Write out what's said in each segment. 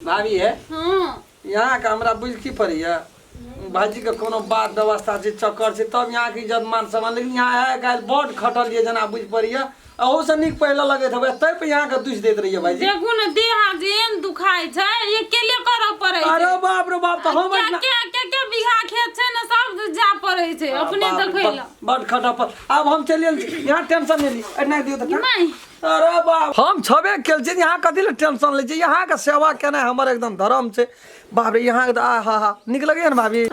भाभी है हाँ यहाँ का हमरा बुझ की पड़ी है भाजी के कोनो बात व्यवस्था से चक्कर से तब यहाँ की इज्जत मान सम्मान लेकिन यहाँ है काल बॉड खटल ये जना बुझ पड़ी है अहू से निक पहले लगे थे तै पे यहाँ का दुष देत रही है भाई देखू न देहा जेन दुखाई छै ये केले करऽ पड़ै छै। अरे बाप रे बाप तो हम क्या बीघा खेत छै न सब जा पड़ै छै अपने देखै ल बड खटा पर अब हम चलिए यहाँ टेंशन नहीं ली नहीं दियो तो नहीं अरे बाप हम छबे केल छी यहाँ कथी ले टेंशन ले छी यहाँ का सेवा केना हमर एकदम धर्म छै बाप रे यहाँ आ हा हा निक लगे न भाभी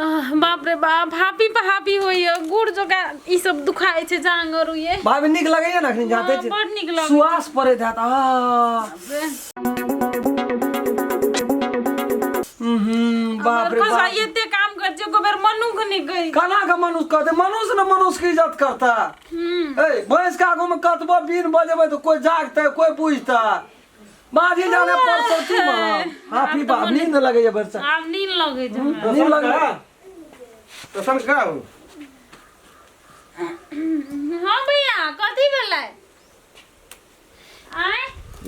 बाप रे बाप हापी पे हापी होइए गुड़ जोगा ई सब दुखाई छै जांग और ये भाभी निक लगे न अखनी जाते छी बड निक लगे सुवास पड़े था बाप रे बाप एते काम कर छै गोबर मनुख नहीं गई कना का मनुष्य कहते मनुष्य न मनुष्य की इज्जत करता ए भैंस का आगू में कतबो बीन बजेबे तो कोई जागता कोई पूछता बाजी जाने परसौती में हाफी बाप नींद लगे ये बरसा आब नींद लगे छै नींद लगे तो सम का हो हां भैया कथी भेलै आय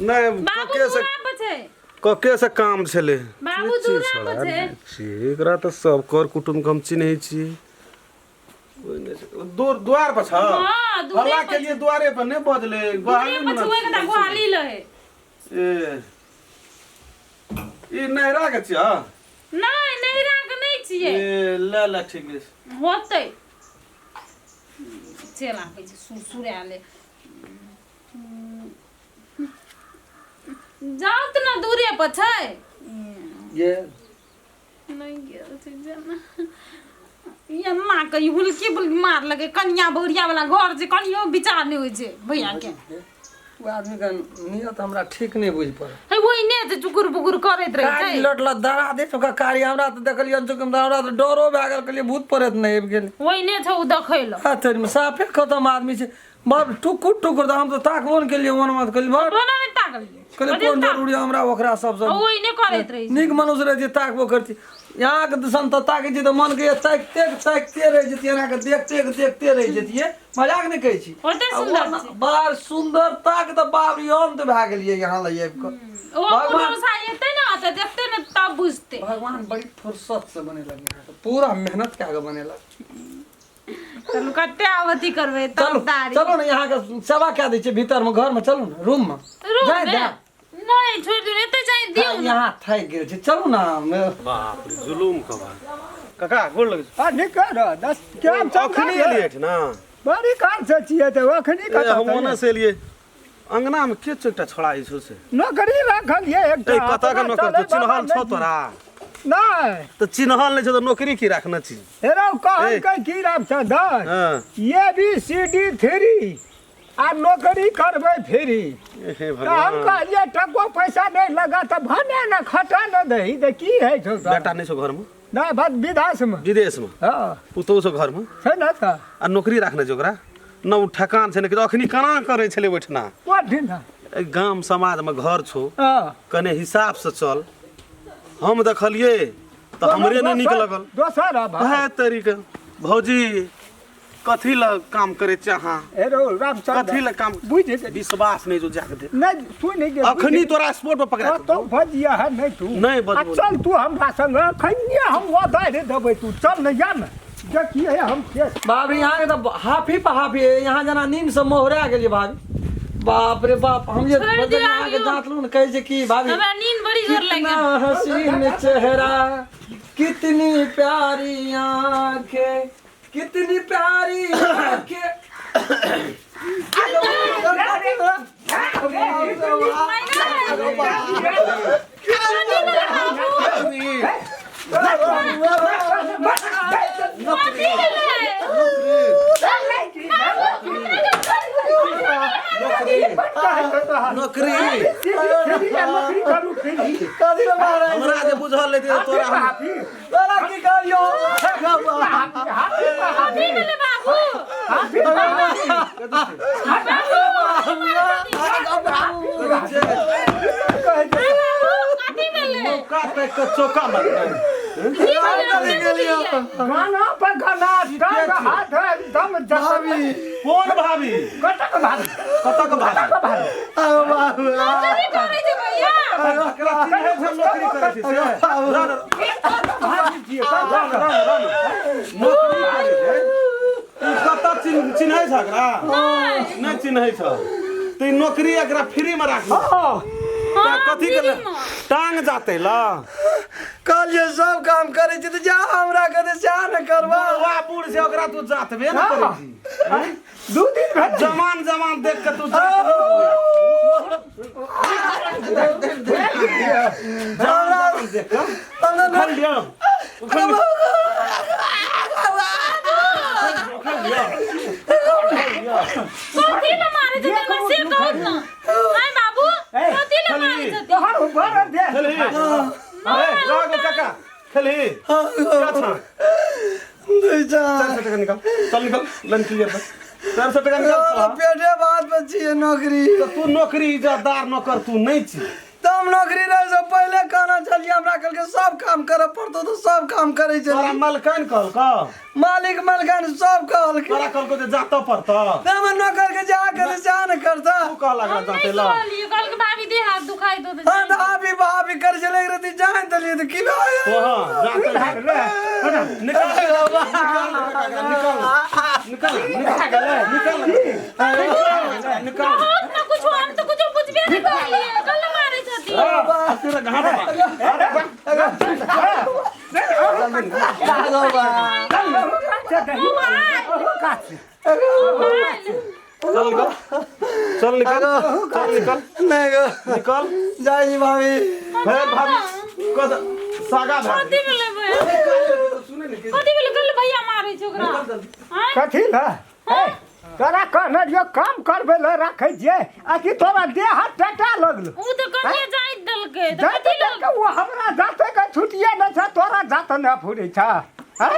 नहीं बाबू कके से दूरा पर छै कके से काम छले बाबू दूरा पर छै एकरा तो सब कर कुटुम कम चिन्है छी दूर द्वार पर छ हां दूरे हल्ला के लिए द्वारे पर नहीं बजले दूरे पर छुए के गोहाली लहे ए ई नहरा के छ नहीं नहिरा के नहीं छिए ए ले ठीक है होतै चला पे सुरसुराले जाओ त ना दूरे पर छै ये नहीं गेल छै जना ये मां के हुलकी बुल मार लगे कन्या बहुरिया वाला घर छै कनियो विचार नहीं होय छै भैया के वो आदमी का नियत हमरा ठीक नहीं बुझ पड़े है ओइ ने जे चुकुर पुकुर करैत रहे छै कारी लट लट धरा दे तो कारी हमरा तो देखलियन चुकम हमरा तो डरो भागल के लिए भूत प्रेत नहीं आबि गेल ओइ ने छै उ देखै ल हाथर में साफे खत्म आदमी छै बाप टुकुर टुकुर हम तो ताकबोन के लिए मन मत कली बाप कोना नहीं ताकलिए कली कोन जरूरी हमरा ओकरा सब ओइ ने करैत रहे निक मनुष्य रहे जे ताकबो करती यहाँ के संतता के जी तो मन के ताकते रह जतिए ना के देखते रह जतिए मजाक नहीं कहै छी ओते सुंदर छै बार सुंदरता के तो बाप रे अंत भा गेलिए यहाँ ले आबि के ओ भरोसा एते ना त देखते न तब बुझते भगवान बड़ी फुर्सत से बने लगे पूरा मेहनत के आगे बनेला चलू कते आवती करबे चलो तब दारी चलो ना यहाँ का सेवा क्या दै छै भीतर में घर में चलू ना रूम में जाए जा नहीं छोड़ दो एते जाए दियो ना यहाँ थाक गेल छै चलू ना बाप रे जुलूम कबा काका गोल लगे आ निकर दस क्या अखनी एलिए ना बड़ी कार से छिए त अखनी का हम ओना से एलिए अंगना में के चोकटा छड़ाई छो से नौकरी राखल ये ए एकटा कता का नौकर तो चिन्हल छ तोरा नहीं तो चिन्हल नहीं छ तो नौकरी की राखना छी हेरो कहल के की राख छ द हां ये भी सीडी 3 आ नौकरी करबे फ्री हे तो हम भगवान कहलिए टको पैसा नहीं लगा त भने न खटा न दही त की है छो बेटा नहीं छो घर में ना बात विदेश में विदेश में हां पुतो छो घर में छै न त आ नौकरी राखने छ ओकरा न उ ठकान छै न कि अखनी कना करे छले बैठना कठिन ए गांव समाज में घर छो हां कने हिसाब से चल हम देखलिए तो हमरे ने निक लगल दोसर अब है तरीका भौजी कथी ल काम करे चाहा हेरो रामचंद्र कथी ल काम बुझ जे विश्वास नहीं जो जाके दे नहीं सुन के अखनी तोरा स्पोर्ट पर पकड़ा तो भजिया है नहीं तू नहीं बदबू चल तू हमरा संग खनिया हम वादा रे देबै तू चल न जा न देखी है हम के बाप रे यहाँ के तो हाफी पे हाफी है यहाँ जना नींद से मोहरा गेलिए भाभी बाप रे बाप हम ये छोड़ बदन दिया यहाँ के यो। जांच लूं कहे जे की भाभी हमरा नींद बड़ी जोर लग कितना गया हसीन चेहरा कितनी प्यारी आंखें कितनी प्यारी आंखें नौकरी नौकरी करू फिरी हमरा जे बुझल ले दे तोरा हम तोरा की करियो हाथी मिले बाबू हाथी मिले का पे के चौका मार गाना पे गाना हाथ एकदम जसवी कौन भाभी कतक भाभी कतक भाभी नौकरी करे छै भैया एकरा चिन्है छै नौकरी करै छै से भाभी जी नौकरी करै छै तू कतऽ चिन्है छ एकरा नहीं चिन्है छ तू नौकरी एकरा फ्री में राख कथी के टांग जाते ला कल ये सब काम करे छी त जा हमरा कते जा न करबा वा बूढ़ से ओकरा तू जातबे न करै छी हैं? 2 दिन भेल जवान देख के तू जवान देख के उखल लियो उखल कथी ले मारे छै तोरा से कहत न आय बाबू कथी ले मारे छै तोहर ऊपर दे चली राग काका चली क्या था 400 टका निकाल चल निकल लन क्लियर कर 400 टका निकाल पेटे बात बची है नौकरी तो तू नौकरी इज्जतदार नौकर तू नहीं छी तब नौकरी रहे से पहले कहना चलिए हमरा कल के सब काम करे पड़तो तो सब काम करे तोरा चली मलकान कहल का मालिक मलकान सब कहल के तोरा कहल को जातो पड़ता तब नौकर के जा कर जा न करता तू कह लगा जाते ला कल के भाभी दे हाथ दुखाई दो हां तो भाभी कर चले रहती जान दलिए तो की ओ हां जाते निकल निकल ना कुछ हम तो कुछ बुझबे नहीं करलिए कल मारे छथि तेरा घाट चल निकल नहीं गो निकल जाई भाभी भाभी कद सागा कथी भेलै भैया कथी भेलै कल भैया मारे छै ओकरा हैं कथी ल तोरा कहने जो काम करबे ल रखै जे आ कि तोरा देह हाथ टटा लगलो उ त कनिए जाइत देलकै त जाते कथी ल के वो हमरा जाते के छुटिए न छ तोरा जात न फुरै छ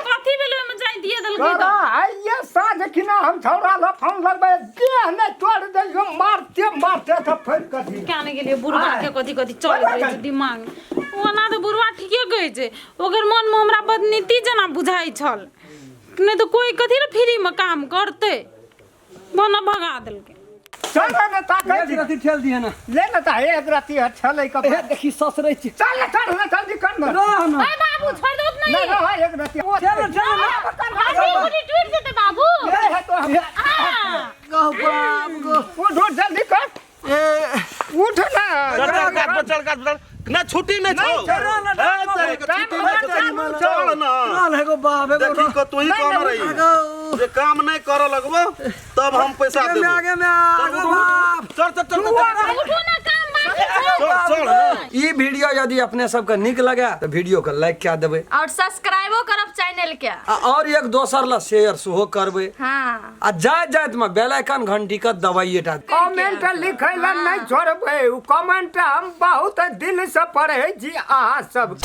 कथी भेलै ओइमे जाइत दिए देलकै तोरा त आइए साँझ किना हम छौरा ल फोन लगबै देह ने तोड़ दे जो मारते त फिर कथी क्या नहीं गेलिए बुढ़वा के कथी कथी चल गई छै दिमाग ओना त बुढ़वा ठीके कहै छै ओकर मन में हमरा बदनीति जना बुझाइ छल नहीं तो कोई कथी ल फ्री में काम करते बना भगा देलकै चल न ताकै रति ठेल दिए ना ले न त एक राती छलै क देखी ससरै छी चल न जल्दी कर न रह न ए बाबू छोड़ दो नहीं नहीं रह एक राती चल बाबू पूरी टूट जेते बाबू ये है तो गो बाप गो उठ जल्दी कर उठ ना चल काट ना छुट्टी नहीं छौ चल ना है गो बाप देखी को तू ही काम रही जे काम नहीं कर लगबो तब हम पैसा देबो आगे में आगे बाप चल उठो ना काम बाकी चल ई वीडियो यदि अपने सबके निक लगे तो वीडियो के लाइक क्या देबे और सब्सक्राइबो करब चैनल के और एक दोसर ला शेयर सेहो करबे हाँ आ जात में बेल आइकन घंटी का दबाइए टा कमेंट लिखै ल नहीं छोड़बै उ कमेंट हम बहुत दिल से पढ़े जी अहाँ सब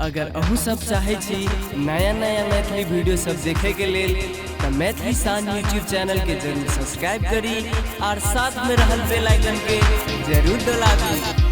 अगर अहू सब चाहे छी नया नया मैथिली वीडियो सब देखे के लेल तो मैथिली साँझ यूट्यूब चैनल के जरूर सब्सक्राइब करी और साथ में रहल बेल आइकन के जरूर दबाबी।